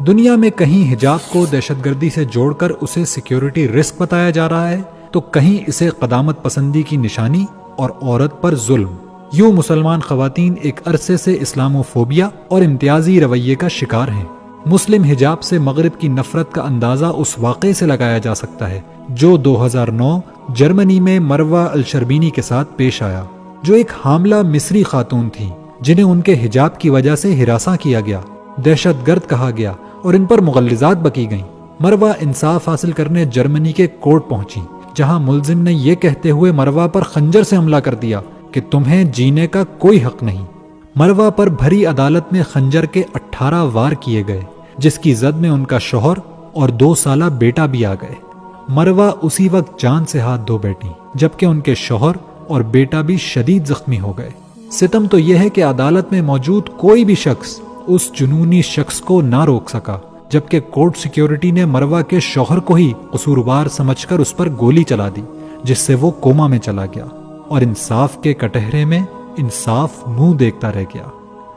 دنیا میں کہیں حجاب کو دہشت گردی سے جوڑ کر اسے سیکیورٹی رسک بتایا جا رہا ہے تو کہیں اسے قدامت پسندی کی نشانی اور عورت پر ظلم۔ یوں مسلمان خواتین ایک عرصے سے اسلاموفوبیا اور امتیازی رویے کا شکار ہیں۔ مسلم حجاب سے مغرب کی نفرت کا اندازہ اس واقعے سے لگایا جا سکتا ہے جو 2009 جرمنی میں مروہ الشربینی کے ساتھ پیش آیا، جو ایک حاملہ مصری خاتون تھی جنہیں ان کے حجاب کی وجہ سے ہراساں کیا گیا، دہشت گرد کہا گیا اور ان پر مغلظات بکی گئیں۔ مروہ انصاف حاصل کرنے جرمنی کے کورٹ پہنچی، جہاں ملزم نے یہ کہتے ہوئے مروہ پر خنجر سے حملہ کر دیا کہ تمہیں جینے کا کوئی حق نہیں۔ مروہ پر بھری عدالت میں خنجر کے 18 وار کیے گئے، جس کی زد میں ان کا شوہر اور 2 سالہ بیٹا بھی آ گئے۔ مروہ اسی وقت جان سے ہاتھ دھو بیٹھی، جبکہ ان کے شوہر اور بیٹا بھی شدید زخمی ہو گئے۔ ستم تو یہ ہے کہ عدالت میں موجود کوئی بھی شخص اس جنونی شخص کو نہ روک سکا، جبکہ کورٹ سیکیورٹی نے مروہ کے شوہر کو ہی قصوروار سمجھ کر اس پر گولی چلا دی، جس سے وہ کوما میں چلا گیا اور انصاف کے کٹہرے میں انصاف منہ دیکھتا رہ گیا۔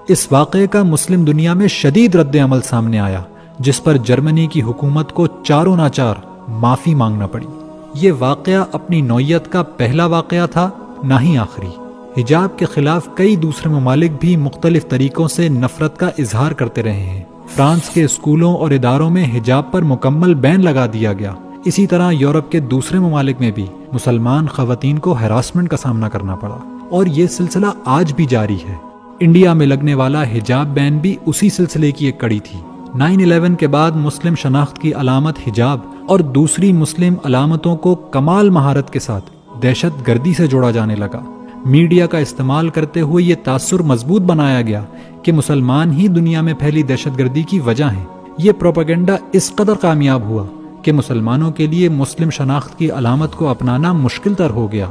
اس واقعے کا مسلم دنیا میں شدید رد عمل سامنے آیا، جس پر جرمنی کی حکومت کو چاروں ناچار معافی مانگنا پڑی۔ یہ واقعہ اپنی نوعیت کا پہلا واقعہ تھا، نہ ہی آخری۔ حجاب کے خلاف کئی دوسرے ممالک بھی مختلف طریقوں سے نفرت کا اظہار کرتے رہے ہیں۔ فرانس کے اسکولوں اور اداروں میں حجاب پر مکمل بین لگا دیا گیا۔ اسی طرح یورپ کے دوسرے ممالک میں بھی مسلمان خواتین کو ہراسمنٹ کا سامنا کرنا پڑا، اور یہ سلسلہ آج بھی جاری ہے۔ انڈیا میں لگنے والا حجاب بین بھی اسی سلسلے کی ایک کڑی تھی۔ 9/11 کے بعد مسلم شناخت کی علامت حجاب اور دوسری مسلم علامتوں کو کمال مہارت کے ساتھ دہشت گردی سے جوڑا جانے لگا۔ میڈیا کا استعمال کرتے ہوئے یہ تاثر مضبوط بنایا گیا کہ مسلمان ہی دنیا میں پھیلی دہشت گردی کی وجہ ہیں۔ یہ پروپیگنڈا اس قدر کامیاب ہوا کہ مسلمانوں کے لیے مسلم شناخت کی علامت کو اپنانا مشکل تر ہو گیا۔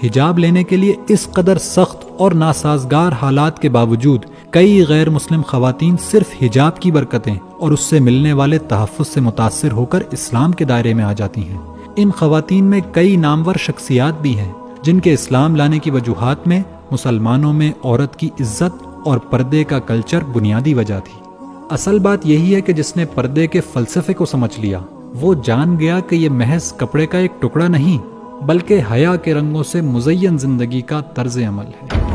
حجاب لینے کے لیے اس قدر سخت اور ناسازگار حالات کے باوجود کئی غیر مسلم خواتین صرف حجاب کی برکتیں اور اس سے ملنے والے تحفظ سے متاثر ہو کر اسلام کے دائرے میں آ جاتی ہیں۔ ان خواتین میں کئی نامور شخصیات بھی ہیں جن کے اسلام لانے کی وجوہات میں مسلمانوں میں عورت کی عزت اور پردے کا کلچر بنیادی وجہ تھی۔ اصل بات یہی ہے کہ جس نے پردے کے فلسفے کو سمجھ لیا، وہ جان گیا کہ یہ محض کپڑے کا ایک ٹکڑا نہیں، بلکہ حیا کے رنگوں سے مزین زندگی کا طرز عمل ہے۔